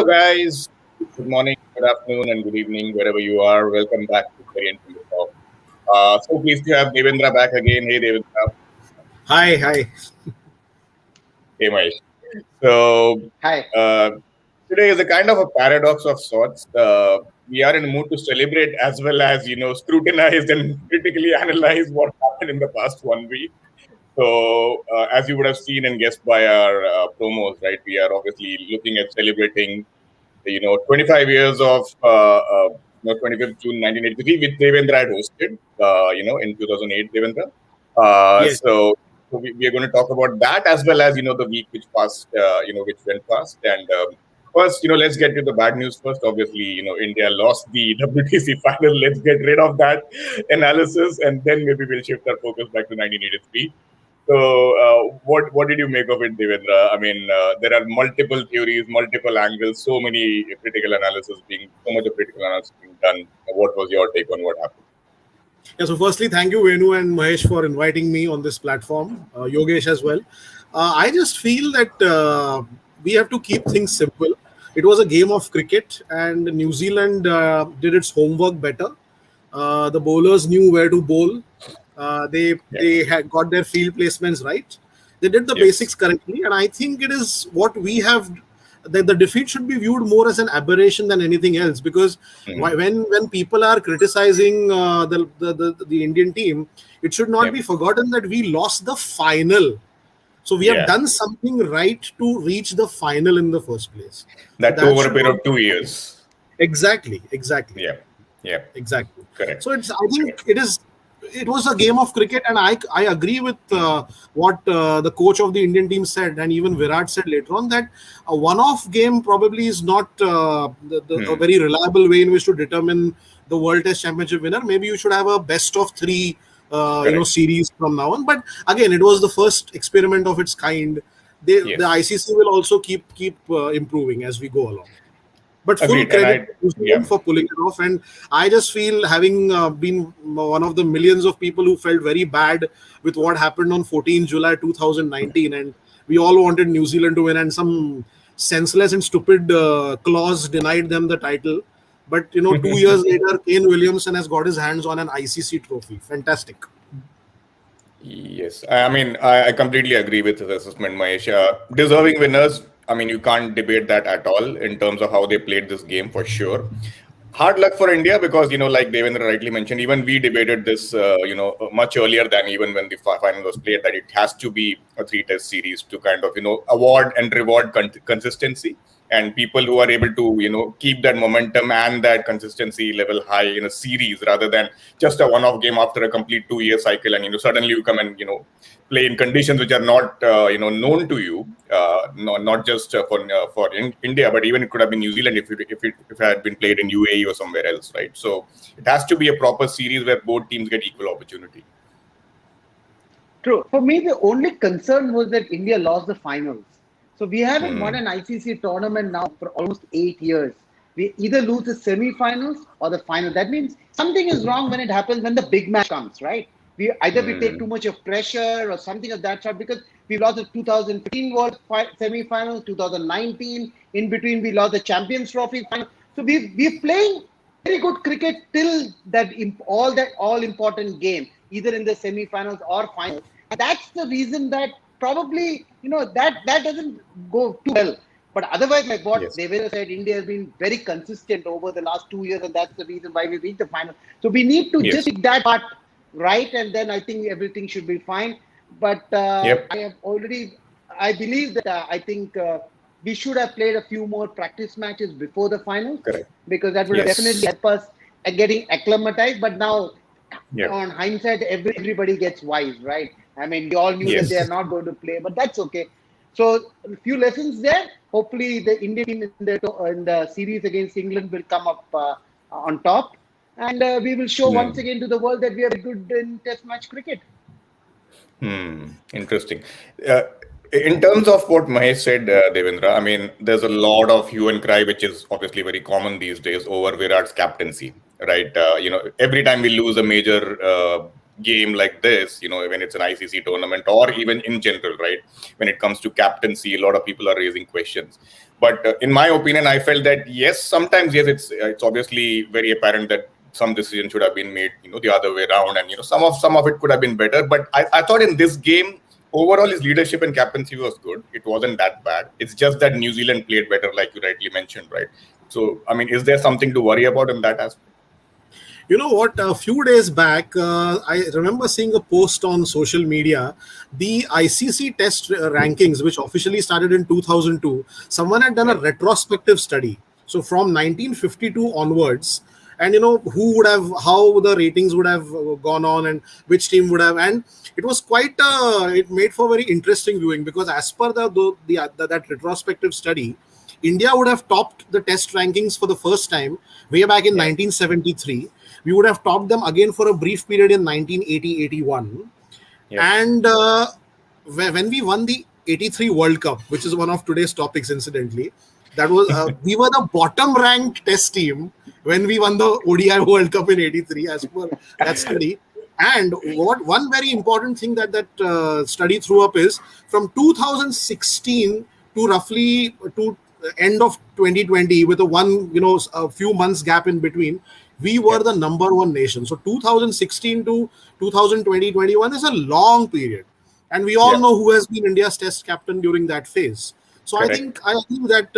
Hello, guys. Good morning, good afternoon, and good evening, wherever you are. Welcome back to Korean Film Talk. So pleased to have Devendra back again. Hey, Devendra. Hi, hi. Hey, Mahesh. So Hi. uh, today is a kind of a paradox of sorts. We are in the mood to celebrate as well as scrutinize and critically analyze what happened in the past 1 week. So, as you would have seen and guessed by our promos, right, we are obviously looking at celebrating 25 years of 25th June 1983, which Devendra had hosted, in 2008, Devendra. Yes. So we are going to talk about that as well as, the week which passed, which went past. And first, let's get to the bad news first. Obviously, India lost the WTC final. Let's get rid of that analysis and then maybe we'll shift our focus back to 1983. So, what did you make of it, Devendra? I mean, there are multiple theories, multiple angles, so much of critical analysis being done. What was your take on what happened? Yeah, so firstly, thank you, Venu and Mahesh, for inviting me on this platform. Yogesh as well. I just feel that we have to keep things simple. It was a game of cricket, and New Zealand did its homework better. The bowlers knew where to bowl. They Yeah. had got their field placements right. They did the Yes. basics correctly, and I think it is what we have. The defeat should be viewed more as an aberration than anything else, because Hmm. when people are criticizing the Indian team, it should not Yeah. be forgotten that we lost the final. So we have Yeah. done something right to reach the final in the first place. So That too that over a should period not of 2 years. exactly. Yeah. Yeah. Exactly. Correct. So I think Correct. it was a game of cricket, and I agree with what the coach of the Indian team said, and even Virat said later on, that a one-off game probably is not a Hmm. very reliable way in which to determine the World Test Championship winner. Maybe you should have a best of three Correct. series from now on. But again, it was the first experiment of its kind. The Yes. ICC will also keep improving as we go along. But full Agreed. And credit I, to New yeah. Zealand for pulling it off. And I just feel, having been one of the millions of people who felt very bad with what happened on 14 July 2019, and we all wanted New Zealand to win, and some senseless and stupid clause denied them the title. But 2 years later, Kane Williamson has got his hands on an ICC trophy. Fantastic. Yes, I mean, I completely agree with this assessment, Mahesh. Deserving winners, I mean, you can't debate that at all in terms of how they played this game for sure. Hard luck for India because, like Devendra rightly mentioned, even we debated this, much earlier than even when the final was played, that it has to be a three-test series to kind of, award and reward consistency. And people who are able to, keep that momentum and that consistency level high in a series rather than just a one-off game after a complete 2 year cycle, and suddenly you come and play in conditions which are not known to you, not just for India, but even it could have been New Zealand if it had been played in UAE or somewhere else, right? So it has to be a proper series where both teams get equal opportunity. True. For me, the only concern was that India lost the finals. So we haven't won Hmm. an ICC tournament now for almost 8 years. We either lose the semi-finals or the final. That means something is wrong when it happens when the big match comes, right? We take Hmm. too much of pressure or something of that sort, because we lost the 2015 World semi-final, 2019. In between, we lost the Champions Trophy final. So we're playing very good cricket till all important game, either in the semi-finals or finals. And that's the reason that probably that doesn't go too well. But otherwise, like what Yes. Devendra said, India has been very consistent over the last 2 years, and that's the reason why we reached the final. So we need to just Yes. pick that part right, and then I think everything should be fine. But Yep. I believe that I think we should have played a few more practice matches before the finals, Correct. because that would have definitely Yes. help us at getting acclimatized. But now, Yep. on hindsight, everybody gets wise, right? I mean, we all knew that they are Yes. not going to play, but that's okay. So a few lessons there. Hopefully, the Indian team in the series against England will come up on top, and we will show once Hmm. again to the world that we are good in Test match cricket. Interesting. Uh, in terms of what Mahesh said, Devendra, I mean, there's a lot of hue and cry, which is obviously very common these days over Virat's captaincy, right? Every time we lose a major game like this, when it's an ICC tournament or even in general, right? When it comes to captaincy, a lot of people are raising questions. But in my opinion, I felt that yes, sometimes yes, it's obviously very apparent that some decision should have been made, the other way around, and some of it could have been better. But I thought in this game, overall, his leadership and captaincy was good. It wasn't that bad. It's just that New Zealand played better, like you rightly mentioned, right? So, I mean, is there something to worry about in that aspect? You know what? A few days back, I remember seeing a post on social media. The ICC test rankings, which officially started in 2002, someone had done a Yeah. retrospective study. So from 1952 onwards, and who would have, how the ratings would have gone on, and which team would have, and it was quite, it made for very interesting viewing, because as per that retrospective study, India would have topped the test rankings for the first time way back in Yeah. 1973. We would have topped them again for a brief period in 1980-81. Yeah. And when we won the 83 World Cup, which is one of today's topics, incidentally, that was we were the bottom ranked test team when we won the ODI World Cup in 83, as per that study. And what one very important thing that study threw up is from 2016 to roughly to end of 2020, with a few months gap in between, we were Yeah. the number one nation. So 2016 to 2020-21 is a long period, and we all Yeah. know who has been India's test captain during that phase. So Correct. I think that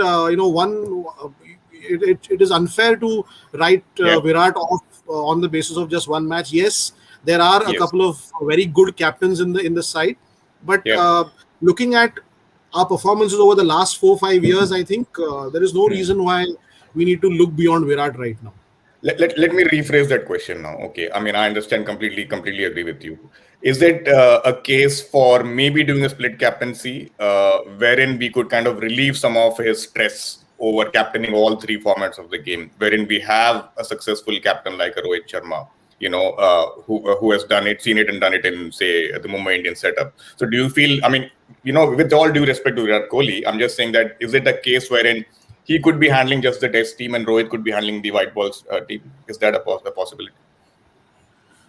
it is unfair to write Yeah. Virat off on the basis of just one match. Yes, there are a Yes. couple of very good captains in the side, but Yeah. looking at our performances over the last 4-5 years, I think there is no Hmm. reason why we need to look beyond Virat right now. Let me rephrase that question now. Okay. I mean, I understand completely agree with you. Is it a case for maybe doing a split captaincy, wherein we could kind of relieve some of his stress over captaining all three formats of the game, wherein we have a successful captain like a Rohit Sharma, who has seen it and done it in, say, the Mumbai Indian setup. So do you feel, I mean, with all due respect to Virat Kohli, I'm just saying that is it a case wherein he could be handling just the test team and Rohit could be handling the white balls team? Is that a possibility?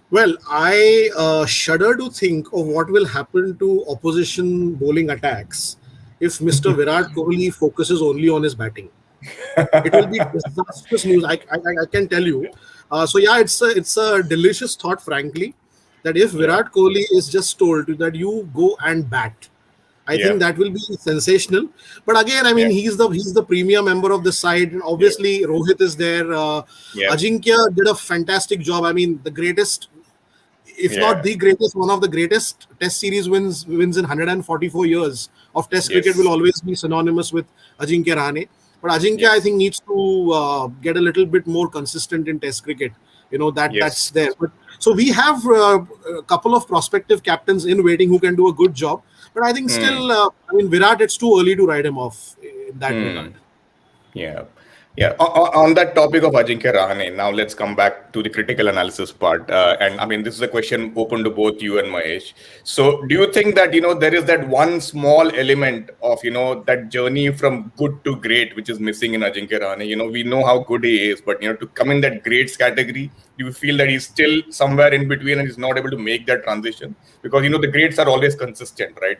Well, I shudder to think of what will happen to opposition bowling attacks if Mr. Virat Kohli focuses only on his batting. It will be disastrous news. I can tell you. So yeah, it's a delicious thought, frankly, that if Yeah. Virat Kohli is just told that you go and bat, I Yeah. think that will be sensational. But again, I mean, Yeah. he's the premier member of the side, and Yeah. obviously Rohit is there. Yeah. Ajinkya did a fantastic job. I mean, the greatest, if not Yeah. the greatest, one of the greatest Test series wins in 144 years of Test cricket will Yes. always be synonymous with Ajinkya Rahane. But Ajinkya, I Yes. think, needs to get a little bit more consistent in Test cricket. That's Yes. there. But so we have a couple of prospective captains in waiting who can do a good job. But I think Hmm. still, I mean, Virat, it's too early to write him off in that Hmm. regard. Yeah. Yeah. On that topic of Ajinkya Rahane, now let's come back to the critical analysis part. And I mean, this is a question open to both you and Mahesh. So, do you think that, there is that one small element of, that journey from good to great, which is missing in Ajinkya Rahane? We know how good he is, but, to come in that greats category, do you feel that he's still somewhere in between and is not able to make that transition? Because, the greats are always consistent, right?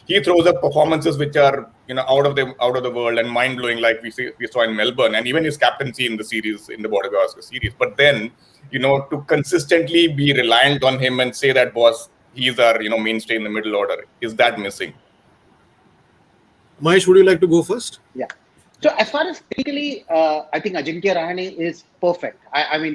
He throws up performances which are out of the world and mind blowing, like we saw in Melbourne, and even his captaincy in the series, in the Border Gavaskar series. But then, to consistently be reliant on him and say that, boss, he's our mainstay in the middle order, is that missing? Mahesh, would you like to go first? Yeah. So as far as technically, I think Ajinkya Rahane is perfect. I mean,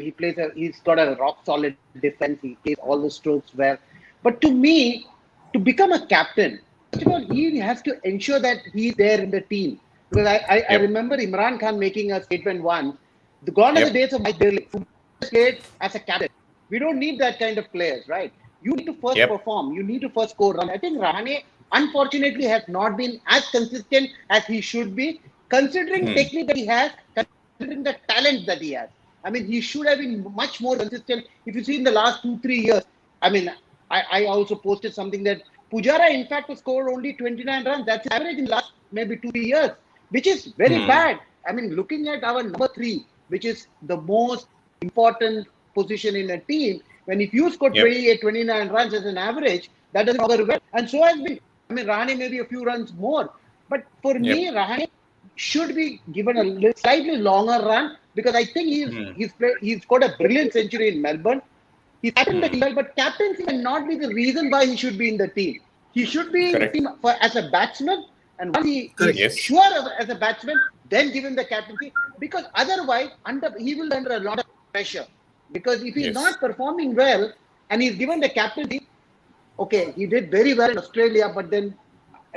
he's got a rock solid defense. He plays all the strokes well. But to me, to become a captain, first of all, he has to ensure that he's there in the team. Because I Yep. remember Imran Khan making a statement once. The gone are the Yep. days of Mike Birley, who played as a captain. We don't need that kind of players, right? You need to first Yep. perform. You need to first score runs. I think Rahane, unfortunately, has not been as consistent as he should be, considering Hmm. technique that he has, considering the talent that he has. I mean, he should have been much more consistent. If you see in the last 2-3 years, I mean, I also posted something that Pujara, in fact, scored only 29 runs. That's his average in the last maybe 2-3 years, which is very Hmm. bad. I mean, looking at our number 3, which is the most important position in a team, When if you score Yep. 28, 29 runs as an average, that doesn't augur well. And so has been. I mean, Rahane maybe a few runs more. But for me, Yep. Rahane should be given a slightly longer run because I think Hmm. he's scored a brilliant century in Melbourne. He's captain the Hmm. team, well, but captaincy may not be the reason why he should be in the team. He should be in the Correct. team as a batsman, and once Correct. he's Yes. sure as a batsman, then give him the captaincy because otherwise he will be under a lot of pressure. Because if he's Yes. not performing well and he's given the captaincy, okay, he did very well in Australia, but then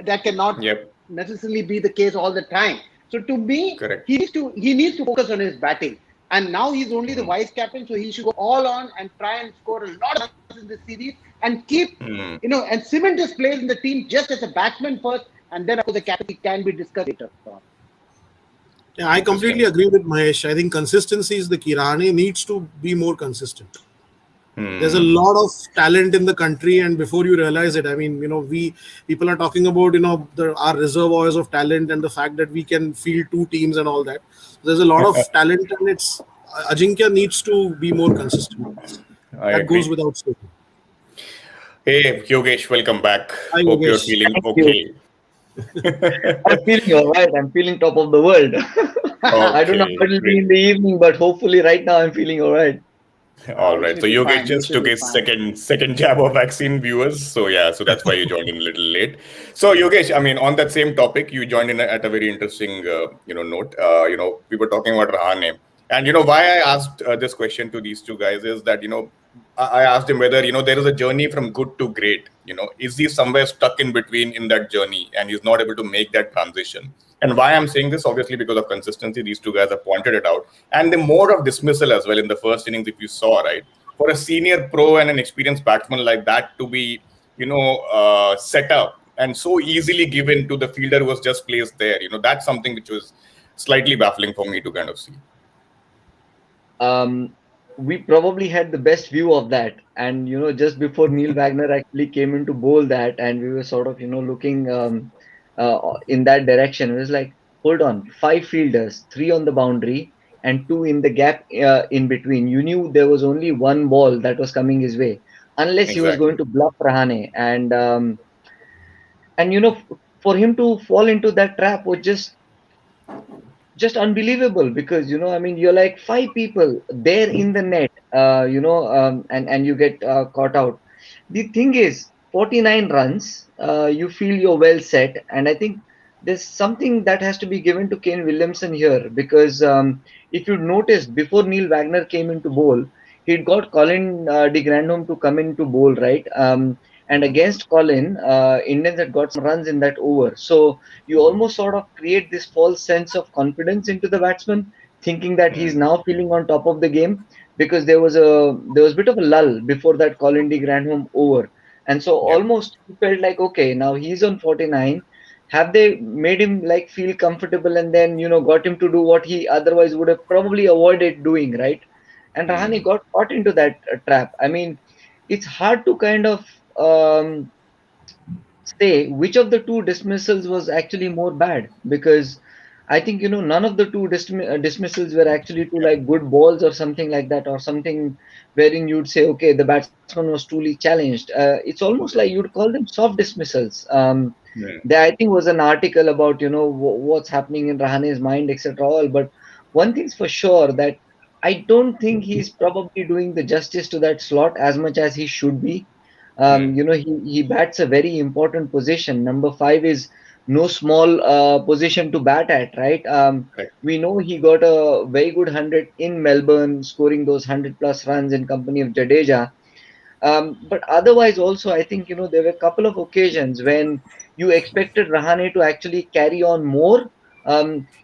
that cannot Yep. necessarily be the case all the time. So to me, Correct. he needs to focus on his batting. And now he's only the Hmm. vice captain, so he should go all on and try and score a lot of runs in this series and keep, Hmm. and cement his place in the team just as a batsman first, and then of course the captaincy can be discussed later. Yeah, I completely Interesting. agree with Mahesh. I think consistency is the key. Rahane needs to be more consistent. There's a Hmm. lot of talent in the country, and before you realize it, I mean, we people are talking about our reservoirs of talent and the fact that we can field two teams and all that. There's a lot of talent, and it's Ajinkya needs to be more consistent. I That goes agree. without saying. Hey, Yogesh, welcome back. Hi, Hope you're Yogesh. feeling Thank you. okay. I'm feeling all right. I'm feeling top of the world. I don't know Okay, how it'll be great. in the evening, but hopefully right now I'm feeling all right. All You right. So should be Yogesh fine. You just should took be his fine. second jab of vaccine, viewers. So yeah, so that's why you joined in a little late. So Yogesh, I mean, on that same topic, you joined in at a very interesting note. We were talking about Rahane, and why I asked this question to these two guys is that I asked him whether there is a journey from good to great. Is he somewhere stuck in between in that journey, and he's not able to make that transition? And why I'm saying this, obviously, because of consistency. These two guys have pointed it out, and the mode of dismissal as well in the first innings, if you saw, right, for a senior pro and an experienced batsman like that to be, set up and so easily given to the fielder who was just placed there. That's something which was slightly baffling for me to kind of see. Um, we probably had the best view of that. And, just before Neil Wagner actually came in to bowl that, and we were sort of, looking in that direction, it was like, hold on, five fielders, three on the boundary and two in the gap in between. You knew there was only one ball that was coming his way, unless he was going Exactly. to bluff Rahane. And for him to fall into that trap was just unbelievable because I mean you're like five people there in the net and you get caught out. The thing is 49 runs, you feel you're well set, and I think there's something that has to be given to Kane Williamson here because if you noticed before Neil Wagner came into bowl, he'd got Colin de Grandhomme to come into bowl, right? And Hmm. against Colin, Indians had got some runs in that over, so you almost sort of create this false sense of confidence into the batsman, thinking that he's Hmm. now feeling on top of the game because there was a bit of a lull before that Colin de Grandhomme over, and so Yep. almost he felt like okay, now he's on 49. Have they made him like feel comfortable and then got him to do what he otherwise would have probably avoided doing, right? And Rahane Hmm. got caught into that trap. I mean, it's hard to kind of um, say which of the two dismissals was actually more bad because I think none of the two dismissals were actually to like good balls or something like that or something wherein you'd say okay the batsman was truly challenged. It's almost like you'd call them soft dismissals. Hmm. There I think was an article about what's happening in Rahane's mind etc. All, but one thing's for sure that I don't think he's probably doing the justice to that slot as much as he should be. Hmm. He bats a very important position. Number five is no small position to bat at, right? Correct. We know he got a very good 100 in Melbourne, scoring those 100 plus runs in company of Jadeja. But otherwise, also, I think there were a couple of occasions when you expected Rahane to actually carry on more.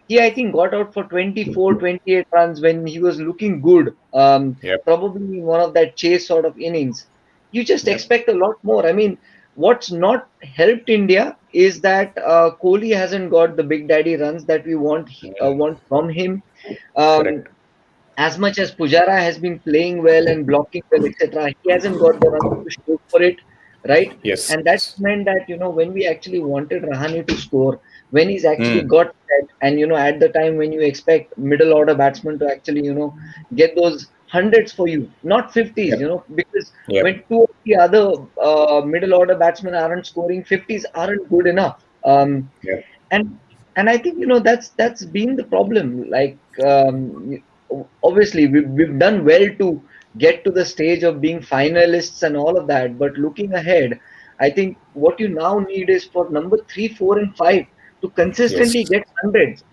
He, I think, got out for 24, 28 runs when he was looking good, Yep. probably in one of that chase sort of innings. You just Yep. expect a lot more. I mean, what's not helped India is that Kohli hasn't got the big daddy runs that we Hmm. want from him. Um, Correct. as much as Pujara has been playing well and blocking well, etc., he hasn't got the runs to show for it, right? Yes. And that meant that when we actually wanted Rahane to score, when he's actually Hmm. got set, and at the time when you expect middle order batsmen to actually get those hundreds for you, not 50s, Yep. because Yep. when two of the other middle order batsmen aren't scoring, 50s aren't good enough. Yep. And and I think that's been the problem. Like obviously we've done well to get to the stage of being finalists and all of that, but looking ahead, I think what you now need is for number 3, 4, and 5 to Yes. consistently get hundreds.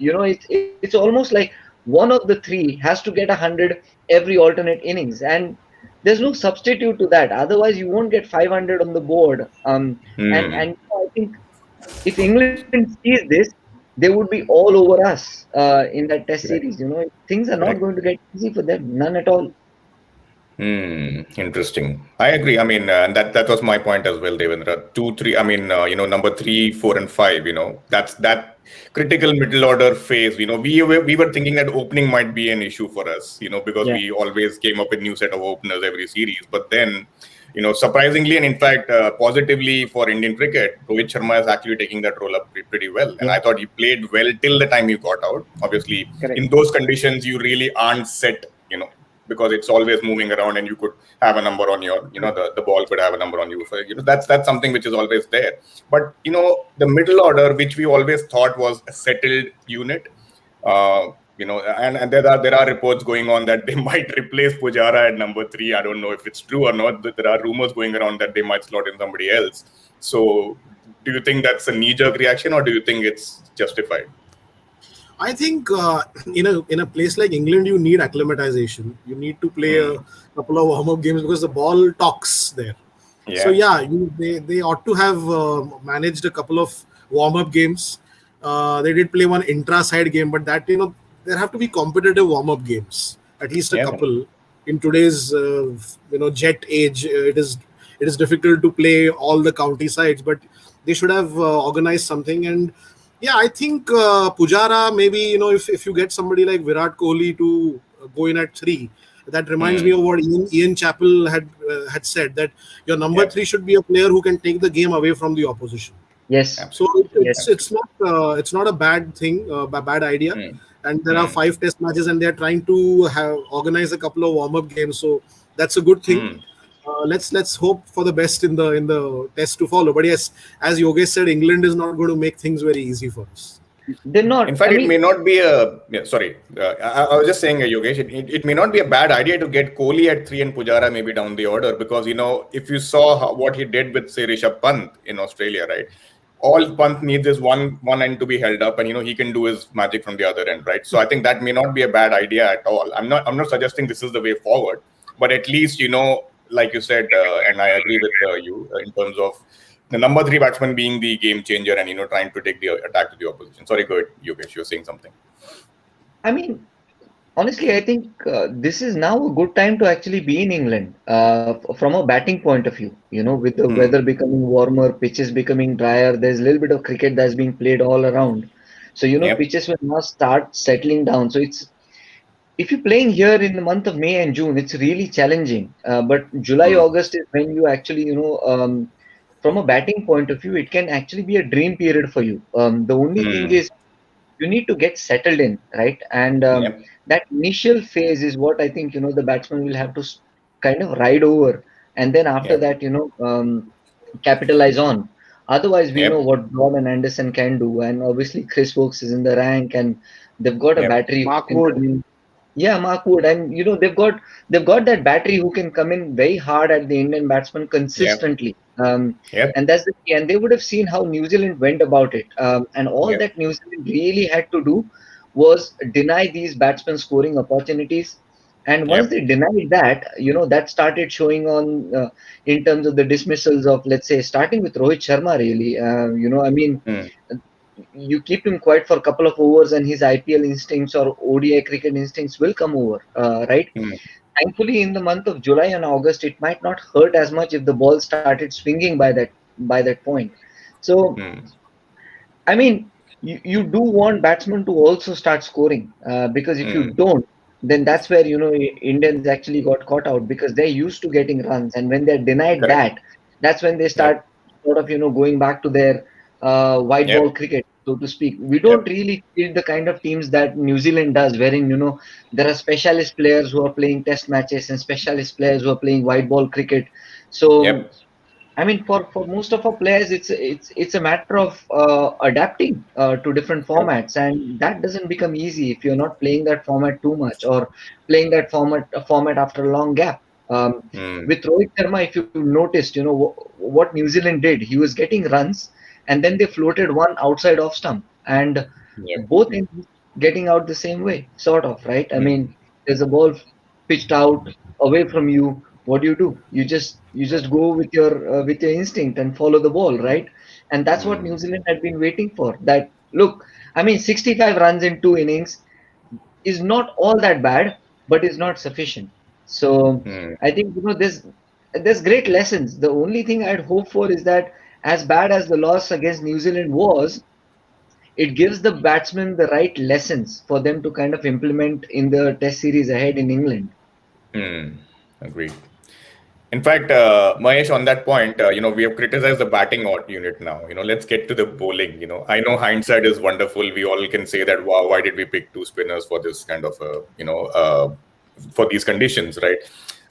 It's almost like one of the three has to get 100 every alternate innings, and there's no substitute to that. Otherwise, you won't get 500 on the board. And Hmm. I think if England sees this, they would be all over us in that Test series. Correct. Things are not Correct. going to get easy for them, none at all. Hmm. Interesting. I agree. I mean, that was my point as well, Devendra. Two, three. I mean, number 3, 4, and 5. That's that critical middle order phase. We were thinking that opening might be an issue for us. Because Yeah, we always came up with new set of openers every series. But then, surprisingly and in fact positively for Indian cricket, Rohit Sharma is actually taking that role up pretty well. And yeah, I thought he played well till the time he got out. Obviously, correct. in those conditions, you really aren't set. Because it's always moving around and you could have a number on your the ball could have a number on you, so that's something which is always there. But the middle order, which we always thought was a settled unit, and there are reports going on that they might replace Pujara at number 3. I don't know if it's true or not, but there are rumors going around that they might slot in somebody else. So do you think that's a knee-jerk reaction, or do you think it's justified? I think in a place like England, you need acclimatization. You need to play a Hmm. couple of warm-up games because the ball talks there. So Yeah. yeah, they ought to have managed a couple of warm-up games. They did play one intra-side game, but that there have to be competitive warm-up games, at least a Yeah. couple. In today's jet age, it is difficult to play all the county sides, but they should have organized something. And yeah, I think Pujara, maybe if you get somebody like Virat Kohli to go in at 3, that reminds me Hmm. of what Ian Chappell had said, that your number Yeah. 3 should be a player who can take the game away from the opposition. Yes, So Absolutely. it's yes. it's Absolutely. not it's not a bad thing, a bad idea. Hmm. And there are Hmm. 5 test matches, and they're trying to organize a couple of warm-up games. So that's a good thing. Hmm. Let's hope for the best in the test to follow. But yes, as Yogesh said, England is not going to make things very easy for us. They're In not. I fact, it mean, may not be a. Yeah, sorry. I was just saying, Yogesh, it may not be a bad idea to get Kohli at 3 and Pujara maybe down the order, because, if you saw what he did with, say, Rishabh Pant in Australia, right? All Pant needs is one end to be held up, and, he can do his magic from the other end, right? So I think that may not be a bad idea at all. I'm not suggesting this is the way forward, but at least, like you said, and I agree with you in terms of the number 3 batsman being the game changer and trying to take the attack to the opposition. Sorry, go ahead, Yogesh, you're saying something. I mean, honestly, I think this is now a good time to actually be in England from a batting point of view. With the Hmm. weather becoming warmer, pitches becoming drier, there's a little bit of cricket that's being played all around. So, Yep. pitches will now start settling down. So it's if you're playing here in the month of May and June, it's really challenging. But July, Hmm. August is when you actually, from a batting point of view, it can actually be a dream period for you. The only thing Hmm. is you need to get settled in, right? And Yep. that initial phase is what I think the batsman will have to kind of ride over, and then after Yep. that, capitalize on. Otherwise, we know Yep. what Broad and Anderson can do, and obviously Chris Wokes is in the rank, and they've got a Yep. battery who Mark can come Wood. in. Yeah, Mark Wood, and they've got that battery who can come in very hard at the Indian batsman Yep. consistently. Yep. And that's the key. And they would have seen how New Zealand went about it. And all Yep. that New Zealand really had to do was deny these batsmen scoring opportunities. And once Yep. they denied that, that started showing on in terms of the dismissals of, let's say, starting with Rohit Sharma, really. I mean, Hmm. you keep him quiet for a couple of overs and his IPL instincts or ODI cricket instincts will come over, right? Hmm. Thankfully, in the month of July and August, it might not hurt as much if the ball started swinging by that point. So, Hmm. I mean, you do want batsmen to also start scoring because if you Hmm. don't, then that's where Indians actually got caught out because they're used to getting runs, and when they're denied Correct. that, that's when they Yep. start sort of going back to their white Yep. ball cricket, so to speak. We Yep. don't really see the kind of teams that New Zealand does, wherein there are specialist players who are playing test matches and specialist players who are playing white ball cricket. So Yep. I mean, for most of our players, it's a matter of adapting to different Yep. formats, and that doesn't become easy if you're not playing that format too much or playing that format after a long gap. Mm. With Rohit Sharma, if you noticed, what New Zealand did, he was getting runs, and then they floated one outside off stump, and Yep. both ends getting out the same way, sort of, right? I Mm. mean, there's a ball pitched out away from you. What do? You just go with your instinct and follow the ball, right? And that's what New Mm. Zealand had been waiting for. That look, I mean, 65 runs in 2 innings is not all that bad, but is not sufficient. So Mm. I think there's great lessons. The only thing I'd hope for is that as bad as the loss against New Zealand was, it gives the batsmen the right lessons for them to kind of implement in the test series ahead in England. Mm. Agreed. In fact, Mahesh, on that point, we have criticized the batting unit now. Let's get to the bowling. I know hindsight is wonderful. We all can say that, wow, why did we pick two spinners for this kind of, for these conditions, right?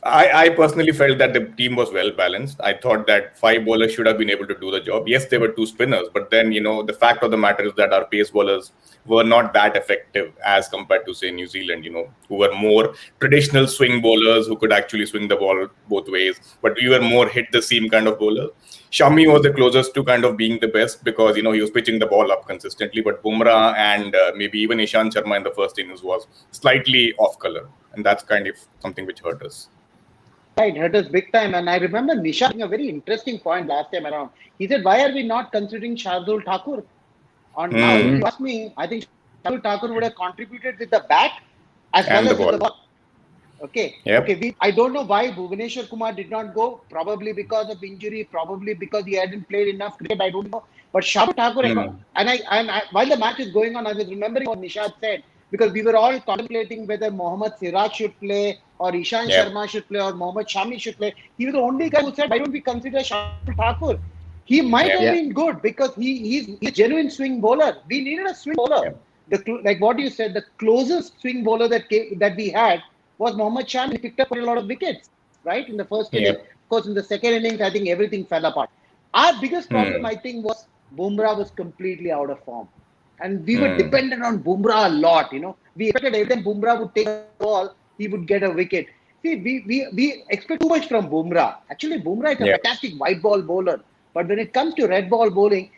I personally felt that the team was well balanced. I thought that five bowlers should have been able to do the job. Yes, there were two spinners, but then, the fact of the matter is that our pace bowlers were not that effective as compared to, say, New Zealand, who were more traditional swing bowlers who could actually swing the ball both ways. But we were more hit the seam kind of bowlers. Shami was the closest to kind of being the best because, he was pitching the ball up consistently. But Bumrah and maybe even Ishant Sharma in the first innings was slightly off color. And that's kind of something which hurt us. Right, hurt us big time. And I remember Nisha making a very interesting point last time around. He said, why are we not considering Shardul Thakur? On now, if Hmm. you ask me, I think Shardul Thakur would have contributed with the bat as well And the as with the ball. ball. Okay. Yep. I don't know why Bhuvaneshwar Kumar did not go. Probably because of injury. Probably because he hadn't played enough cricket. I don't know. But Shardul Thakur, Hmm. and while the match is going on, I was remembering what Nishad said because we were all contemplating whether Mohammad Siraj should play or Ishan Yep. Sharma should play or Mohammad Shami should play. He was the only guy who said, "Why don't we consider Shardul Thakur?" He might Yep. have Yeah, been good because he's a genuine swing bowler. We needed a swing bowler. Yep. Like what you said, the closest swing bowler that we had was Mohammad Shami. He picked up a lot of wickets, right, in the first inning. Yep. Of course, in the second innings, I think everything fell apart. Our biggest problem, Hmm. I think, was Bumrah was completely out of form. And we were Hmm. dependent on Bumrah a lot, We expected every time Bumrah would take the ball, he would get a wicket. See, we expect too much from Bumrah. Actually, Bumrah is a Yep. fantastic white ball bowler. But when it comes to red ball bowling,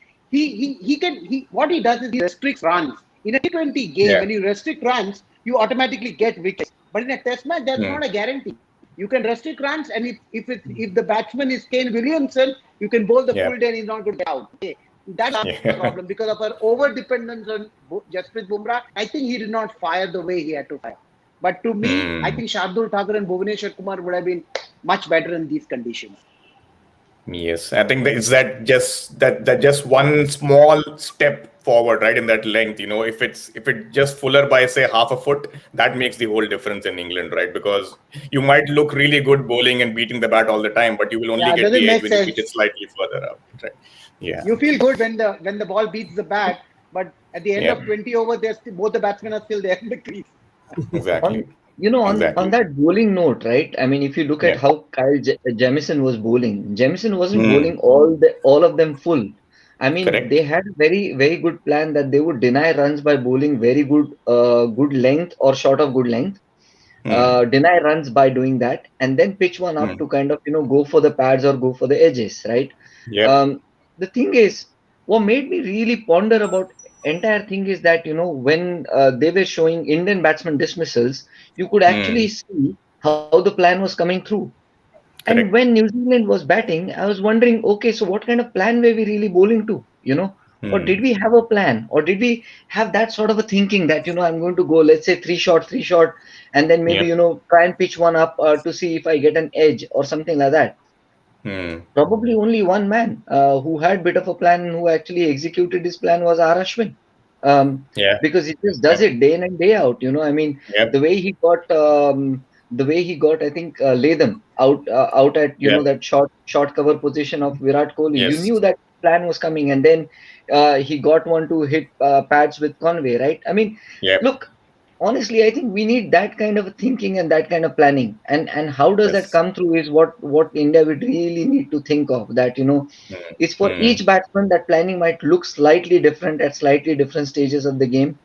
what he does is he restricts runs. In a T20 game, Yeah. when you restrict runs, you automatically get wickets. But in a test match, that's Hmm. not a guarantee. You can restrict runs, and if the batsman is Kane Williamson, you can bowl the full Yep. day and he's not going to get out. Okay. That's our Yeah. problem because of our over dependence on Jasprit Bumrah. I think he did not fire the way he had to fire. But to me, I Hmm. think Shardul Thakur and Bhuvaneshwar Kumar would have been much better in these conditions. Yes, I think that it's that just one small step forward, right, in that length. If it just fuller by say half a foot, that makes the whole difference in England, right? Because you might look really good bowling and beating the bat all the time, but you will only Yeah, it get doesn't the edge make when you pitch sense. it slightly further up, right? Yeah. You feel good when the ball beats the bat, but at the end Yeah. of 20 overs, both the batsmen are still there in the crease. Exactly. on on Exactly. that bowling note, right? I mean, if you look at Yeah. how Jamieson was bowling, Jamieson wasn't Hmm. bowling all of them full. I mean, Correct. they had a very very good plan that they would deny runs by bowling very good length or short of good length, Hmm. deny runs by doing that, and then pitch one up Hmm. to kind of go for the pads or go for the edges, right? Yep. Um, the thing is, what made me really ponder about entire thing is that when they were showing Indian batsman dismissals, you could actually Hmm. see how the plan was coming through. And when Correct. New Zealand was batting, I was wondering, okay, so what kind of plan were we really bowling to? Or did Hmm. we have a plan? Or did we have that sort of a thinking that, I'm going to go, let's say three shot, and then maybe, Yep. try and pitch one up to see if I get an edge or something like that. Hmm. Probably only one man who had bit of a plan and who actually executed his plan was R. Ashwin. Yeah. Because he just does Yep. it day in and day out. I mean, Yep. the way he got, I think, Latham out at Yep. that short cover position of Virat Kohli. You Yes. knew that. plan was coming, and then he got one to hit pads with Conway, right? I mean, Yeah. look, honestly, I think we need that kind of thinking and that kind of planning. And how does that Yes. come through is what India would really need to think of. That, Mm. it's for Mm. each batsman that planning might look slightly different at slightly different stages of the game,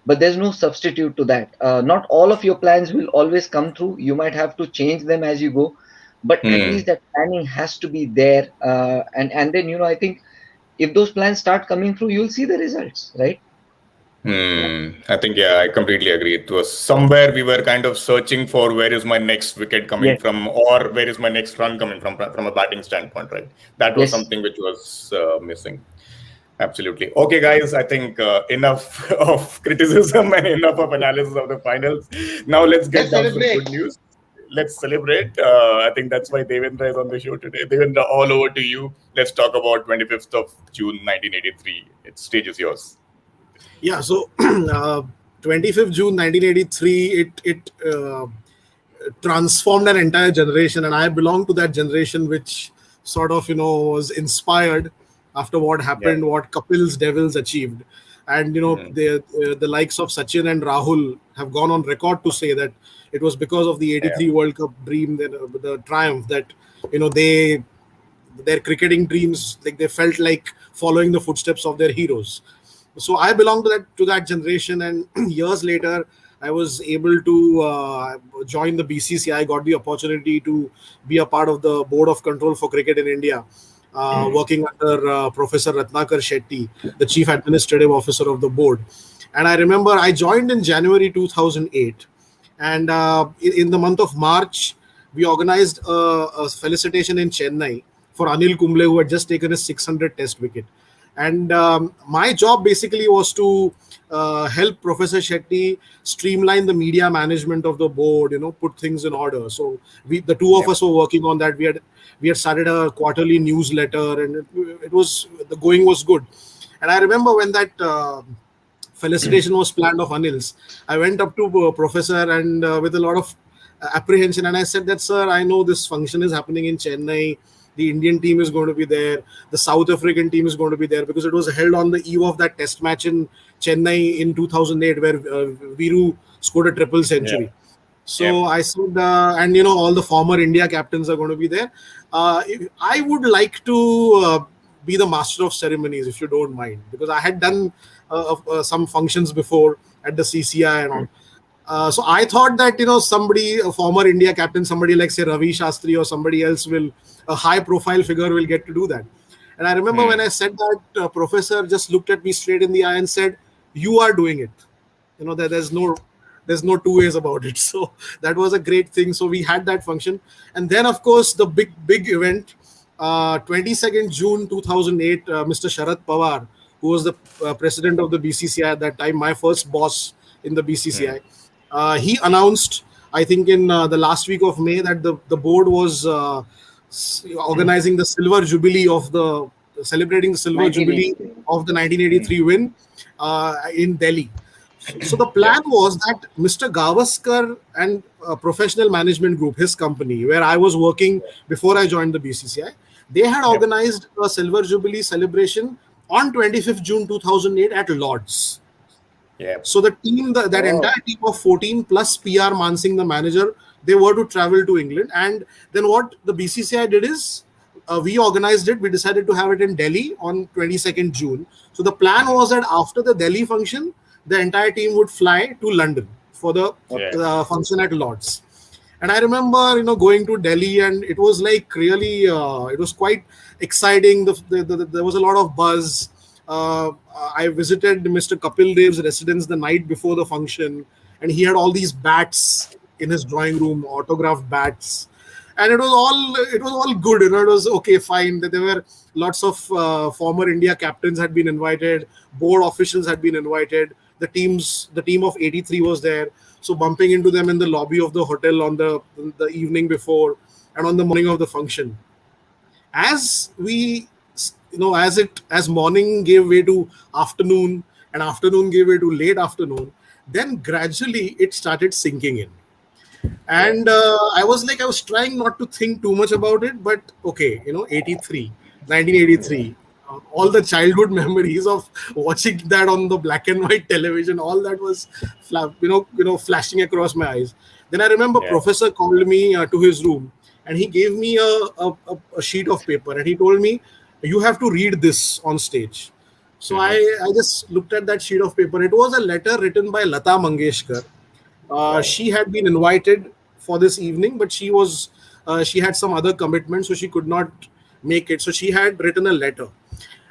but there's no substitute to that. Not all of your plans will always come through. You might have to change them as you go, but at Mm. least that planning has to be there. And then, I think if those plans start coming through, you'll see the results, right? I think, yeah, I completely agree. It was somewhere we were kind of searching for where is my next wicket coming Yes, from, or where is my next run coming from a batting standpoint, right? That was yes. something which was missing. Absolutely. Okay, guys, I think enough of criticism and enough of analysis of the finals. Now let's get Let's down to some celebrate. good news. Let's celebrate. I think that's why Devendra is on the show today. Devendra, all over to you. Let's talk about 25th of June 1983. Its stage is yours. Yeah, so 25th June 1983, it transformed an entire generation, and I belong to that generation which sort of was inspired after what Yeah. happened, what Kapil's Devils achieved. And Mhm. the likes of Sachin and Rahul have gone on record to say that it was because of the Yeah. 83 World Cup dream, the triumph, that they their cricketing dreams, like they felt like following the footsteps of their heroes. So I belong to that generation, and years later I was able to join the BCCI. I got the opportunity to be a part of the board of control for cricket in India, working under Professor Ratnakar Shetty, the chief administrative officer of the board. And I remember I joined in January 2008, and in the month of March we organized a felicitation in Chennai for Anil Kumble, who had just taken his 600 test wicket. And my job basically was to help Professor Shetty streamline the media management of the board, put things in order. So the two of Yep. us were working on that. We had started a quarterly newsletter, and it was, the going was good. And I remember when that felicitation was planned of Anil's, I went up to Professor, and with a lot of apprehension, and I said that, sir, I know this function is happening in Chennai. The Indian team is going to be there. The South African team is going to be there, because it was held on the eve of that test match in Chennai in 2008, where Viru scored a triple Yeah. century. Yeah. So I said, and all the former India captains are going to be there. I would like to be the master of ceremonies, if you don't mind, because I had done some functions before at the CCI and all. So I thought that somebody, a former India captain, somebody like say Ravi Shastri or somebody else, a high profile figure will get to do that. And I remember when I said that, Professor just looked at me straight in the eye and said, "You are doing it. That there's no two ways about it." So that was a great thing. So we had that function, and then of course the big event, 22nd June 2008, Mr. Sharad Pawar, who was the president of the BCCI at that time, my first boss in the BCCI, he announced, I think in the last week of May, that the board was organizing the silver jubilee of the celebrating the silver jubilee 1983. of the 1983 win in Delhi. So the Yeah. plan was that Mr. Gavaskar and Professional Management Group, his company, where I was working before I joined the BCCI, they had Yep. organized a Silver Jubilee celebration on 25th June 2008 at Lord's. Yeah. So the team, that Oh, entire team of 14 plus PR Mansingh, the manager, they were to travel to England. And then what the BCCI did is, we organized it. We decided to have it in Delhi on 22nd June. So the plan was that after the Delhi function, the entire team would fly to London for the Yeah. function at Lord's. And I remember, going to Delhi, and it was like really, it was quite exciting. There was a lot of buzz. I visited Mr. Kapil Dev's residence the night before the function, and he had all these bats in his drawing room, autographed bats, and it was all good. It was okay, fine. There were lots of former India captains had been invited, board officials had been invited. The team of '83 was there. So bumping into them in the lobby of the hotel on the evening before, and on the morning of the function, as we as morning gave way to afternoon, and afternoon gave way to late afternoon, then gradually it started sinking in. Yeah. And I was trying not to think too much about it, but okay, 83, 1983, all the childhood memories of watching that on the black and white television, all that was flashing across my eyes. Then I remember Yeah. professor called me to his room, and he gave me a sheet of paper, and he told me, you have to read this on stage. So I just looked at that sheet of paper. It was a letter written by Lata Mangeshkar. Wow. She had been invited for this evening, but she had some other commitment, so she could not make it. So she had written a letter.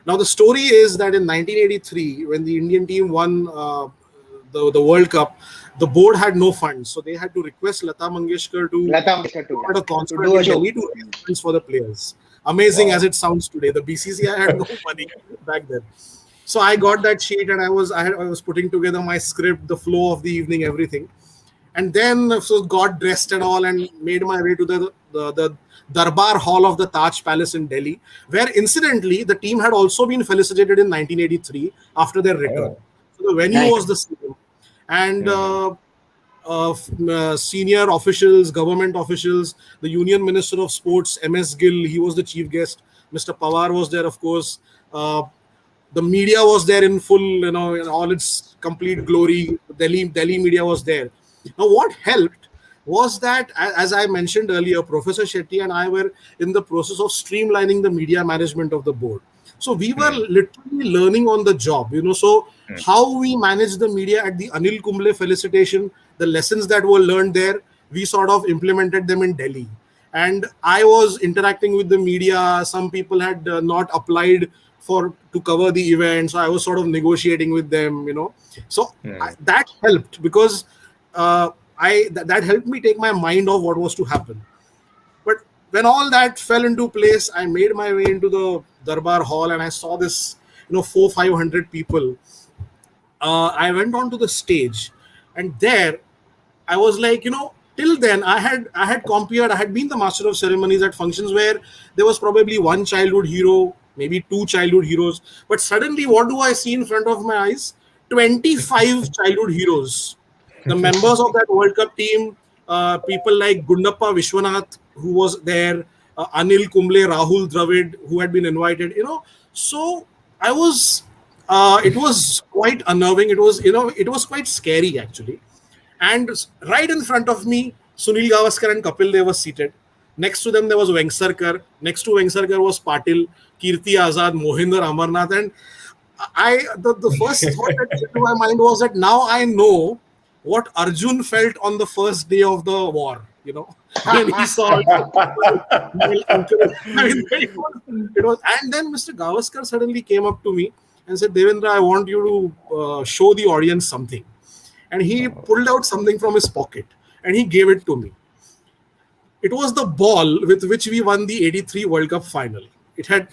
Now the story is that in 1983, when the Indian team won the World Cup, the board had no funds, so they had to request Lata Mangeshkar to Lata Mangeshkar put a to concert do a in show. Delhi to raise funds for the players. Amazing as Wow. it sounds today, the BCCI had no money back then. So I got that sheet, and I was putting together my script, the flow of the evening, everything. And then so got dressed and all, and made my way to the Darbar Hall of the Taj Palace in Delhi, where incidentally the team had also been felicitated in 1983 after their return. Oh. So the venue Nice. was the same, and senior officials, government officials, the Union Minister of Sports, MS Gill, he was the chief guest. Mr. Pawar was there, of course. The media was there in full, in all its complete glory. Delhi media was there. Now, what helped was that, as I mentioned earlier, Professor Shetty and I were in the process of streamlining the media management of the board. So we were literally learning on the job, So how we manage the media at the Anil Kumble felicitation, the lessons that were learned there, we sort of implemented them in Delhi. And I was interacting with the media. Some people had not applied for to cover the event, so I was sort of negotiating with them. So that helped because that helped me take my mind off what was to happen. But when all that fell into place, I made my way into the Darbar Hall, and I saw this, 400-500 people. I went onto the stage, and there I was like, till then I had compared, I had been the master of ceremonies at functions where there was probably one childhood hero, maybe two childhood heroes. But suddenly, what do I see in front of my eyes? 25 childhood heroes. The members of that World Cup team, people like Gundappa Vishwanath, who was there, Anil Kumble, Rahul Dravid, who had been invited, So I was, it was quite unnerving. It was quite scary actually. And right in front of me, Sunil Gavaskar and Kapil Dev were seated. Next to them, there was Vengsarkar. Next to Vengsarkar was Patil, Kirti Azad, Mohinder Amarnath. And the first thought that came to my mind was that now I know what Arjun felt on the first day of the war, when he saw it was, and then Mr. Gavaskar suddenly came up to me and said, Devendra, I want you to show the audience something. And he pulled out something from his pocket and he gave it to me. It was the ball with which we won the '83 World Cup final. It had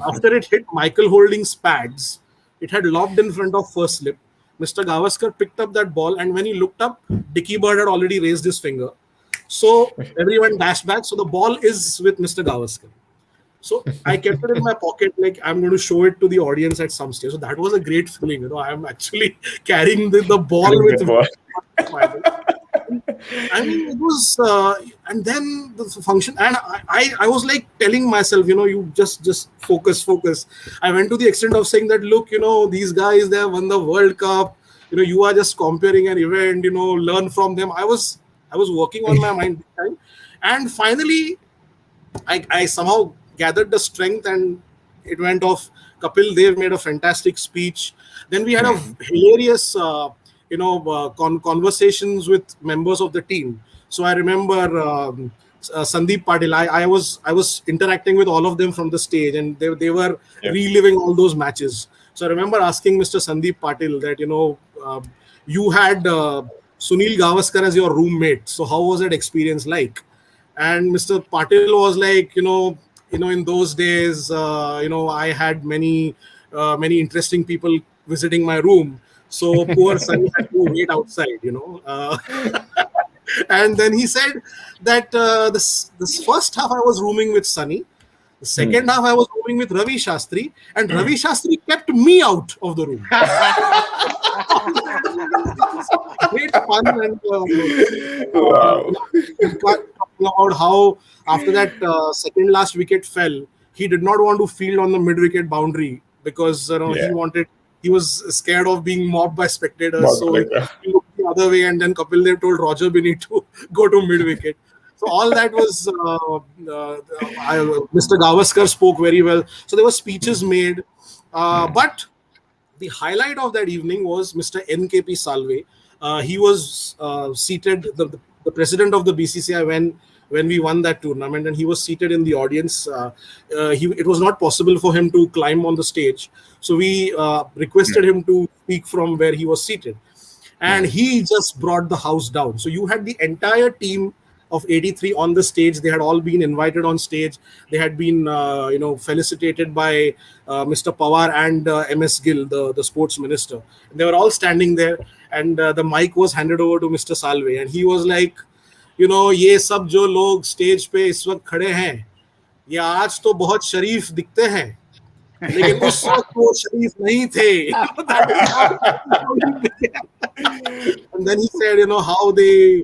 after it hit Michael Holding's pads, it had lobbed in front of first slip. Mr. Gavaskar picked up that ball, and when he looked up, Dicky Bird had already raised his finger. So everyone dashed back. So the ball is with Mr. Gavaskar. So I kept it in my pocket, like I'm going to show it to the audience at some stage. So that was a great feeling. I'm actually carrying the ball with me. I mean, it was, and then the function, and I was like telling myself, you just focus. I went to the extent of saying that, look, these guys, they have won the World Cup. You are just comparing an event. Learn from them. I was working on my mind this time, and finally, I somehow gathered the strength, and it went off. Kapil Dev made a fantastic speech. Then we had a hilarious, conversations with members of the team. So I remember Sandeep Patil. I was interacting with all of them from the stage, and they were reliving all those matches. So I remember asking Mr. Sandeep Patil that you had Sunil Gavaskar as your roommate. So how was that experience like? And Mr. Patil was like, in those days, I had many interesting people visiting my room. So poor Sunny had to wait outside, And then he said that this first half I was rooming with Sunny. The second half I was rooming with Ravi Shastri, and Ravi Shastri kept me out of the room. Great fun, and Wow. talking about how after that second last wicket fell, he did not want to field on the mid-wicket boundary because Yeah. he was scared of being mobbed by spectators. Not So like he looked the other way, and then Kapil Dev told Roger Binny to go to mid-wicket. So all that was Mr. Gavaskar spoke very well. So there were speeches made, but the highlight of that evening was Mr. NKP Salve. He was seated, the president of the BCCI when we won that tournament, and he was seated in the audience. It was not possible for him to climb on the stage, so we requested him to speak from where he was seated, and he just brought the house down. So you had the entire team of 83 on the stage. They had all been invited on stage. They had been felicitated by Mr. Pawar and MS Gill, the sports minister. They were all standing there, and the mic was handed over to Mr. Salve, and he was like, ये सब जो लोग stage पे इस वक्त खड़े हैं, ये आज तो बहुत शरीफ दिखते हैं, लेकिन उस वक्त वो शरीफ नहीं थे. And then he said, how they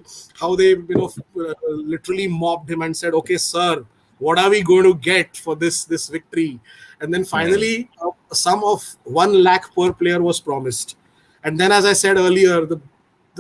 literally mobbed him and said, okay, sir, what are we going to get for this victory? And then finally, a sum of 1 lakh per player was promised. And then, as I said earlier, the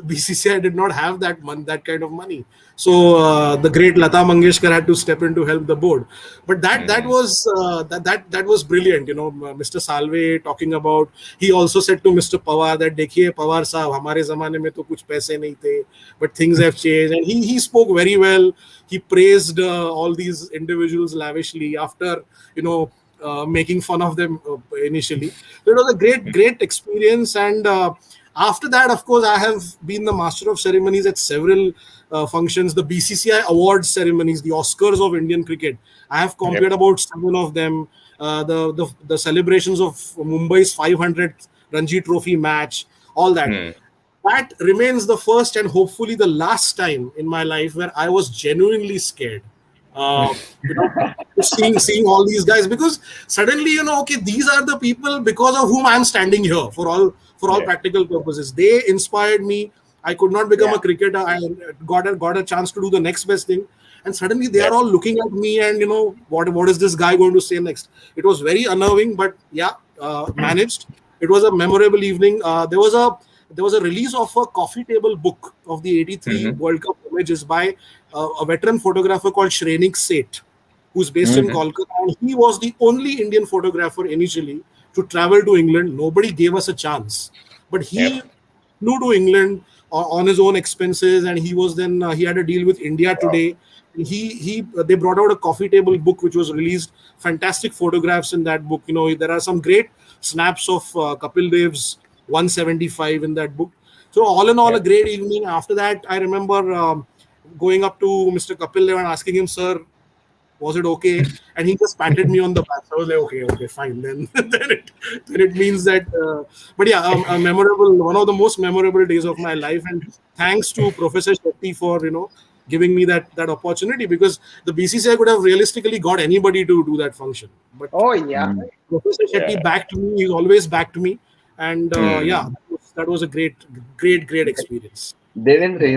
BCCI did not have that kind of money. So the great Lata Mangeshkar had to step in to help the board. But that was brilliant. Mr. Salve talking about. He also said to Mr. Pawar that, "Dekhiye Pawar sahab, हमारे ज़माने में तो कुछ पैसे नहीं थे, but things have changed." And he spoke very well. He praised all these individuals lavishly after making fun of them initially. So it was a great experience. And after that, of course, I have been the master of ceremonies at several functions, the BCCI awards ceremonies, the Oscars of Indian cricket. I have compared about 7 of them. The celebrations of Mumbai's 500th Ranji Trophy match, all that. That remains the first and hopefully the last time in my life where I was genuinely scared. Seeing all these guys, because suddenly okay, these are the people because of whom I'm standing here for all practical purposes. They inspired me. I could not become a cricketer. I got a chance to do the next best thing, and suddenly they are all looking at me and what is this guy going to say next? It was very unnerving, but managed. It was a memorable evening. There was a release of a coffee table book of the 83 World Cup images by a veteran photographer called Shrenik Seth, who's based in Kolkata. And he was the only Indian photographer initially to travel to England. Nobody gave us a chance. But he flew to England on his own expenses, and he was then he had a deal with India Today. They brought out a coffee table book which was released. Fantastic photographs in that book. There are some great snaps of Kapil Dev's 175 in that book. So all in all, a great evening. After that, I remember going up to Mr. Kapil Dev and asking him, "Sir, was it okay?" And he just patted me on the back. So I was like, okay, fine. Then it means that. But yeah, a memorable, one of the most memorable days of my life. And thanks to Professor Shetty for giving me that opportunity, because the BCCI could have realistically got anybody to do that function. But Professor Shetty backed me. He's always backed me. And that was a great experience. Devendra,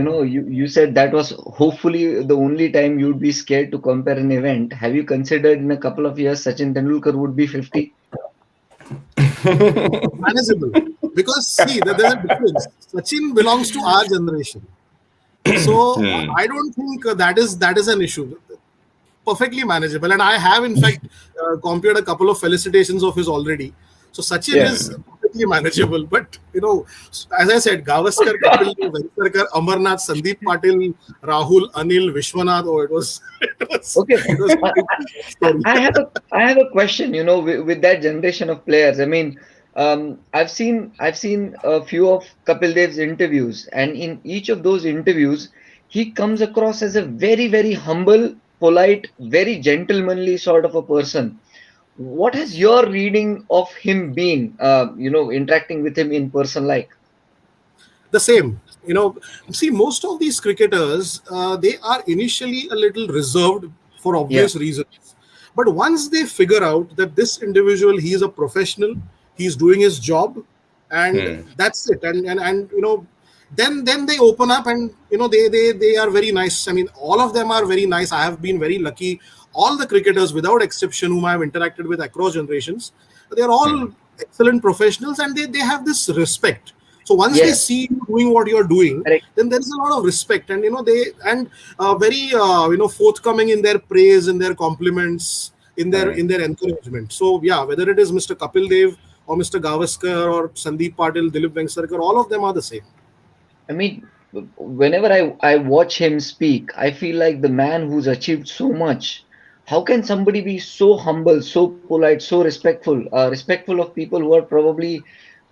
you said that was hopefully the only time you'd be scared to compare an event. Have you considered in a couple of years Sachin Tendulkar would be 50? Manageable. Because see, there's a difference. Sachin belongs to our generation. So I don't think that is an issue. Perfectly manageable. And I have in fact compared a couple of felicitations of his already. So Sachin is perfectly manageable. But as I said, Gavaskar, Kapil, Venkatrakar, Amarnath, Sandeep Patil, Rahul, Anil, Vishwanath. Oh, it was okay. I have a question. With that generation of players. I mean, I've seen a few of Kapil Dev's interviews, and in each of those interviews, he comes across as a very, very humble, polite, very gentlemanly sort of a person. What has your reading of him been, interacting with him in person like? The same. See, most of these cricketers, they are initially a little reserved for obvious reasons. But once they figure out that this individual, he is a professional, he's doing his job, and that's it. And then they open up, and they are very nice. I mean, all of them are very nice. I have been very lucky. All the cricketers, without exception, whom I have interacted with across generations, they are all excellent professionals, and they have this respect. So once they Yes, see you doing what you're doing, correct. then there is a lot of respect, and they and very forthcoming in their praise, in their compliments, in their encouragement. So yeah, whether it is Mr. Kapil Dev or Mr. Gavaskar or Sandeep Patil, Dilip Vengsarkar, all of them are the same. I mean, whenever I watch him speak, I feel like the man who's achieved so much. How can somebody be so humble, so polite, so respectful of people who are probably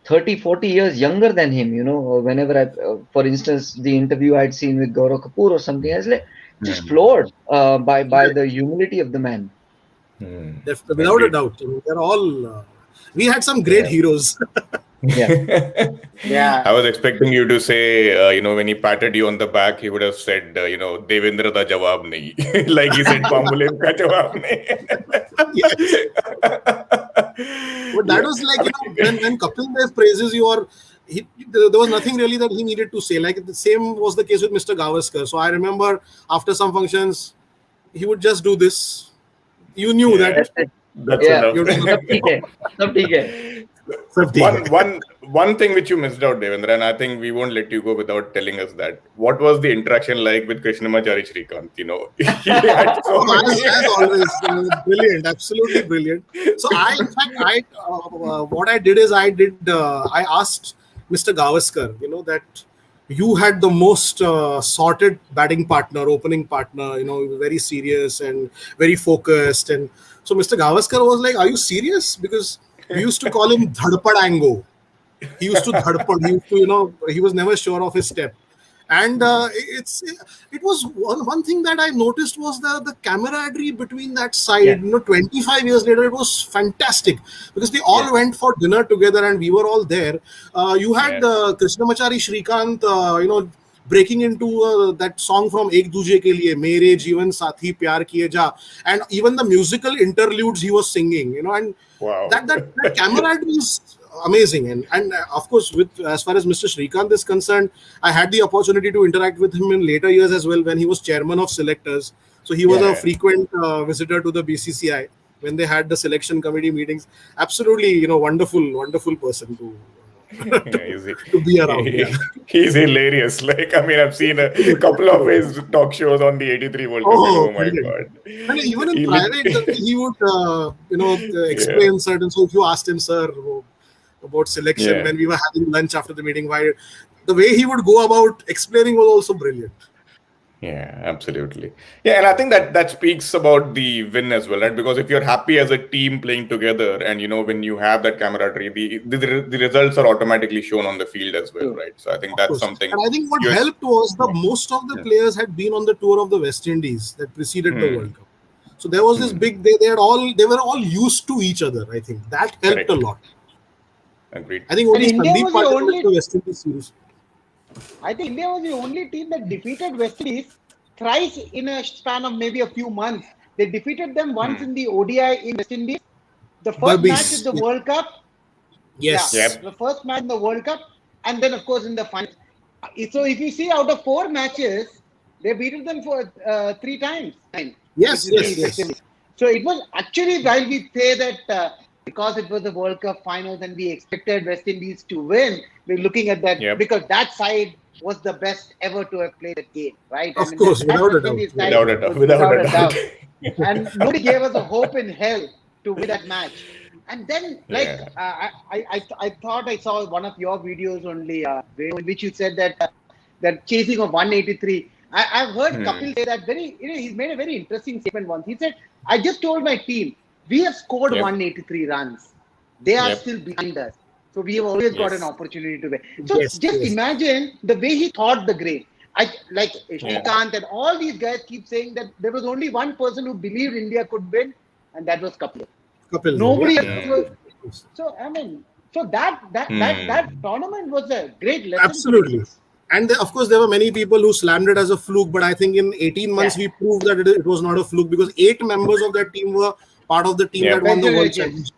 30, 40 years younger than him? Or whenever for instance, the interview I'd seen with Gaurav Kapoor or something, I was like just floored by the humility of the man. Without a Agreed. doubt, they're all. We had some great Yeah. heroes. Yeah. Yeah. I was expecting you to say, when he patted you on the back, he would have said, Devendra da jawab nahi. Like he said, Pambulev ka jawab nahi. Yes. But that was like, when Kapil Dev praises you, or there was nothing really that he needed to say. Like the same was the case with Mr. Gavaskar. So I remember after some functions, he would just do this. You knew Yeah. that. That's Yeah. enough. सब ठीक है, सब ठीक है. One thing which you missed out, Devendra, and I think we won't let you go without telling us that. What was the interaction like with Krishnamachari Srikanth? He had so many. As always, brilliant, absolutely brilliant. So in fact, what I did is I asked Mr. Gavaskar, that you had the most sorted batting partner, opening partner, very serious and very focused. And so Mr. Gavaskar was like, "Are you serious?" Because we used to call him Dhadpadango. He used to dhadpad. He used to, he was never sure of his step. And it was one thing that I noticed was the camaraderie between that side. Yeah. 25 years later, it was fantastic because they all went for dinner together and we were all there. You had Krishnamachari Srikanth, breaking into that song from Ek Duje Ke Liye, Mere Jeevan Sathi Pyar Kiye Ja, and even the musical interludes he was singing, and Wow. that camaraderie is amazing. And of course, with as far as Mr. Srikanth is concerned, I had the opportunity to interact with him in later years as well when he was chairman of selectors. So he was a frequent visitor to the BCCI when they had the selection committee meetings. Absolutely, wonderful person to be around. Yeah. He's hilarious. Like, I've seen a couple of his talk shows on the 83 World Cup. Oh my brilliant. God. And even in private, he would explain certain. So if you asked him, sir, about selection when we were having lunch after the meeting, the way he would go about explaining was also brilliant. Yeah, absolutely. Yeah, and I think that speaks about the win as well, right? Because if you're happy as a team playing together, and when you have that camaraderie, the results are automatically shown on the field as well, right? So I think that's something. And I think what helped was most of the players had been on the tour of the West Indies that preceded the World Cup. So there was this big. They were all used to each other. I think that helped a lot. Agreed. I think only Sandeep Patil was the West Indies series. I think India was the only team that defeated West Indies thrice in a span of maybe a few months. They defeated them once in the ODI in West Indies, the first match in the World Cup. Yes. Yeah, the first match in the World Cup, and then of course in the final. So if you see out of 4 matches, they beat them for 3 times. Yes. So it was actually, while we say that because it was the World Cup finals and we expected West Indies to win, we're looking at that because that side was the best ever to have played a game, right? Of course, without a doubt. Without a doubt. And nobody gave us a hope in hell to win that match. And then, I thought I saw one of your videos only, in which you said that chasing of 183. I've heard Kapil say that he's made a very interesting statement once. He said, I just told my team, we have scored 183 runs. They are still behind us. So we have always got an opportunity to win. So just imagine the way he thought the game. Srikanth and all these guys keep saying that there was only one person who believed India could win, and that was Kapil. Nobody else. So that tournament was a great lesson. Absolutely. And of course, there were many people who slammed it as a fluke, but I think in 18 months we proved that it was not a fluke because 8 members of that team were part of the team that won the World Championship.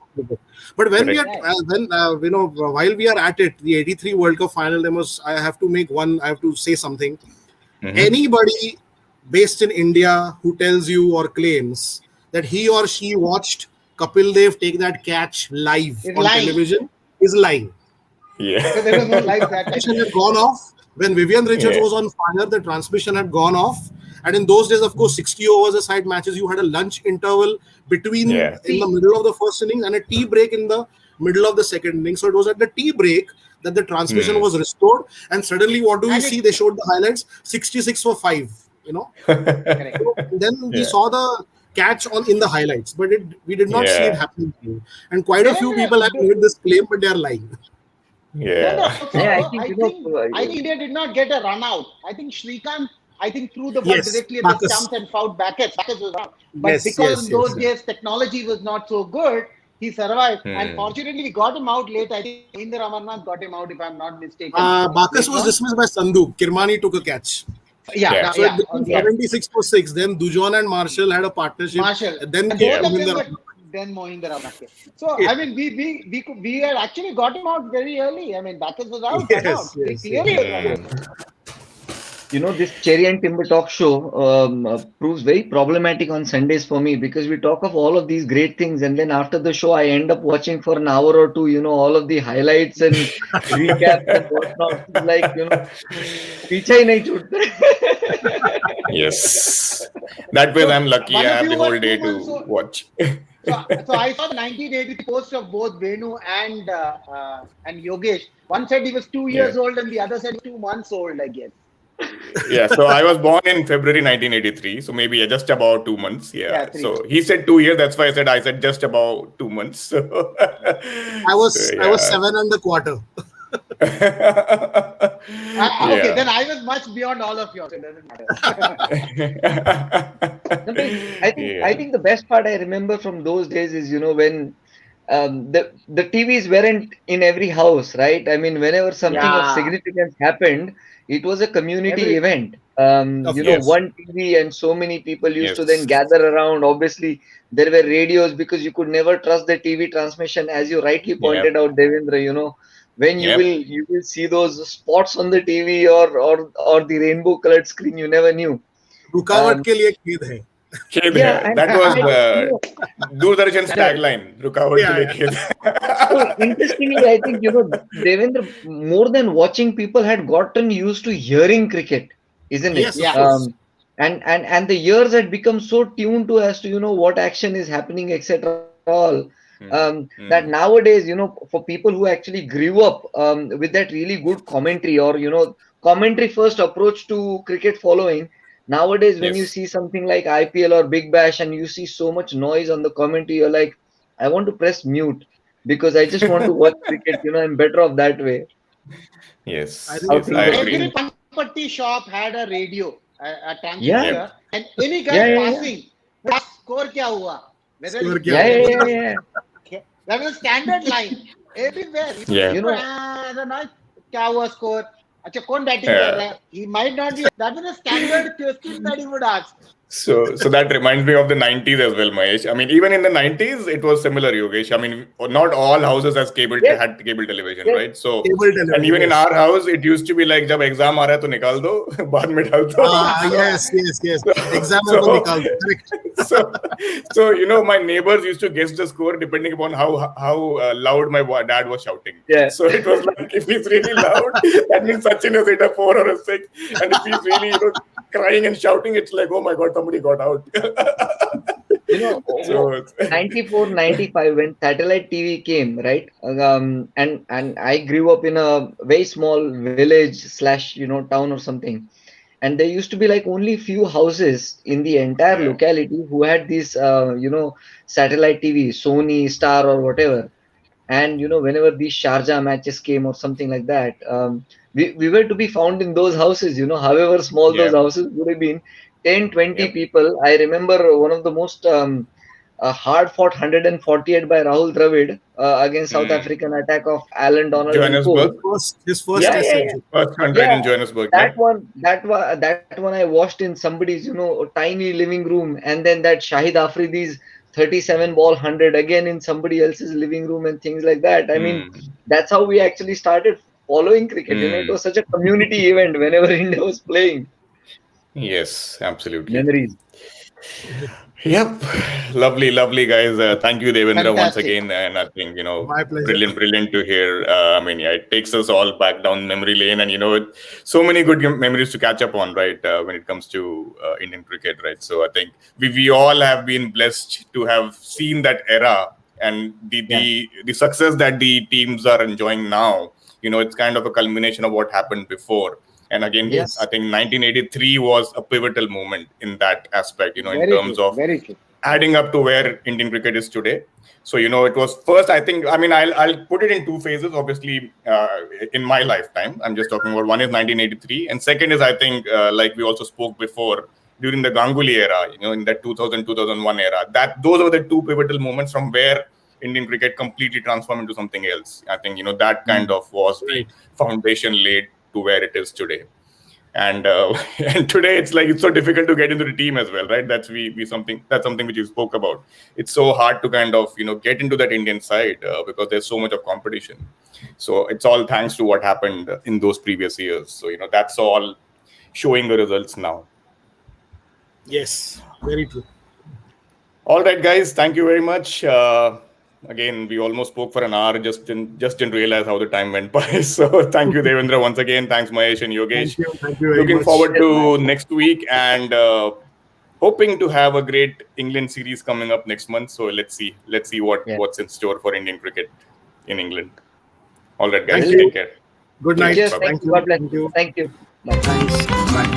But when we Correct. are while we are at it, the '83 World Cup final, I have to make one. I have to say something. Anybody based in India who tells you or claims that he or she watched Kapil Dev take that catch live It's on lying. television is lying. Because there was no Yeah. live that time. Transmission had gone off when Vivian Richards Yeah. was on fire. The transmission had gone off, and in those days, of course, 60 overs aside matches, you had a lunch interval between Yeah. in the middle of the first innings and a tea break in the middle of the second inning. So it was at the tea break that the transmission was restored, and suddenly, what do we And see? They showed the highlights: 66 for 5. Correct. So then we Yeah. saw the catch on in the highlights, but we did not see it Yeah. happening. And quite a few people have made this claim, but they are lying. Then Yeah. also, Yeah, I I think think India did not get a run out. I think Srikanth, threw the ball Yes, directly at the Bacchus. stumps and fouled Bacchus. Bacchus was out. But Yes, because yes, in those yes. days technology was not so good, he survived. And fortunately, we got him out late. I think Inder Amarnath got him out, if I'm not mistaken. Bacchus Later was on. dismissed by Sandhu. Kirmani took a catch. Yeah, Yeah. So it became okay. 76 for 6. Then Dujon and Marshall had a partnership. Marshall. And then And came both of them Mohinder were Ahmed. then Mohinder Ahmed. So I mean, we had actually got him out very early. I mean, Bacchus was out. Yes, Run out. yes, Clearly, yes. was out. This Cherry and Timber Talk show proves very problematic on Sundays for me because we talk of all of these great things, and then after the show, I end up watching for an hour or two, all of the highlights and recaps and whatnot. Like, पीछे ही नहीं छूटता. Yes. That way, I'm lucky. One I of have you the were whole day 2 to months old. watch. So I saw the 1980 post of both Venu and Yogesh. One said he was 2 years old, and the other said 2 months old, I guess. Yeah, so I was born in February 1983, so maybe just about 2 months. Yeah. Yeah, 3 So months. he said 2 years. That's why I said just about 2 months. So, I was 7 and a quarter. Okay, Yeah. then I was much beyond all of yours. It doesn't matter. No, but I think the best part I remember from those days is when the TVs weren't in every house, right? I mean, whenever something of Yeah. significance happened, it was a community event. Yes. One TV and so many people used to then Yes. gather around. Obviously, there were radios because you could never trust the TV transmission, as you rightly pointed out, Devendra. When Yep. you will see those spots on the TV or the rainbow colored screen, you never knew. रुकावट के लिए खेद है. Khed Yeah, hai. and That was and, Doordarshan's tagline. Rukawat ke liye khed. so interestingly, I think Devendra, more than watching, people had gotten used to hearing cricket, isn't it? Yes, of Yeah. course. And the ears had become so tuned to as to what action is happening, etc. All that nowadays, for people who actually grew up with that really good commentary or commentary first approach to cricket following. Nowadays, when you Yes. see something like IPL or Big Bash and you see so much noise on the commentary, you're like, I want to press mute because I just want to watch cricket. I'm better off that way. Yes. I think Yes, I Every agree. Panpatti shop had a radio, a Yeah. transmitter, and any guy Yeah. passing would ask, score kya hua? Whether Score he- kya Yeah. That was a standard line everywhere. Yeah. The noise, kya hua score? अच्छा कौन batting कर रहा है? He might not be. That was a standard question that he would ask. So that reminds me of the 90s as well, Mahesh. I mean, even in the 90s, it was similar, Yogesh. I mean, not all houses had cable television, Yes. right? So, Cable television, and even in yes. our house, it used to be like, जब exam आ रहा है तो निकाल दो, बाद में डाल दो. Yes. Exam So- को निकाल दो. Correct. So my neighbors used to guess the score depending upon how loud my dad was shouting. Yeah. So it was like if he's really loud, that means Sachin has hit a 4 or a 6, and if he's really crying and shouting, it's like, oh my God, somebody got out. So 94, 95 when satellite TV came, right? And I grew up in a very small village / town or something. And there used to be like only few houses in the entire Yeah. locality who had these, satellite TV, Sony, Star, or whatever. And whenever these Sharjah matches came or something like that, we were to be found in those houses. However small those Yeah. houses would have been, 10, 20 Yep. people. I remember one of the most hard fought 148 by Rahul Dravid against South African attack of Alan Donald and Johannesburg. Co. His first Yeah, test yeah, century. First 100 Yeah, in Johannesburg. that one I watched in somebody's tiny living room, and then that Shahid Afridi's 37 ball 100 again in somebody else's living room and things like that. I mean, that's how we actually started following cricket. You know, it was such a community event whenever India was playing. Yes, absolutely. Memories. Yep, lovely, guys. Thank you, Devendra, once Fantastic. again. And I think My pleasure. brilliant to hear. I mean, yeah, it takes us all back down memory lane, and so many good memories to catch up on, right? When it comes to Indian cricket, right? So I think we all have been blessed to have seen that era, and the success that the teams are enjoying now. It's kind of a culmination of what happened before. And again, Yes. I think 1983 was a pivotal moment in that aspect, in Very terms true. of Very true. adding up to where Indian cricket is today. So, it was first, I think, I mean, I'll put it in two phases, obviously, in my lifetime. I'm just talking about one is 1983. And second is, I think, like we also spoke before, during the Ganguly era, in that 2000, 2001 era, those were the two pivotal moments from where Indian cricket completely transformed into something else. I think, that kind of was the foundation laid to where it is today. And and today it's like it's so difficult to get into the team as well, right? That's something which you spoke about. It's so hard to kind of get into that Indian side because there's so much of competition. So it's all thanks to what happened in those previous years. So that's all showing the results now. Yes, very true. All right, guys, thank you very much. Again, we almost spoke for an hour. Just didn't realize how the time went by. So thank you, Devendra, once again. Thanks, Mahesh and Yogesh. Thank you very Looking much. forward to next week and hoping to have a great England series coming up next month. So let's see what's in store for Indian cricket in England. All right, guys, Thank you. take care. Good night. Cheers. Bye-bye. Thank you. God bless. Thank you. Thank you. Bye. Thanks. Bye.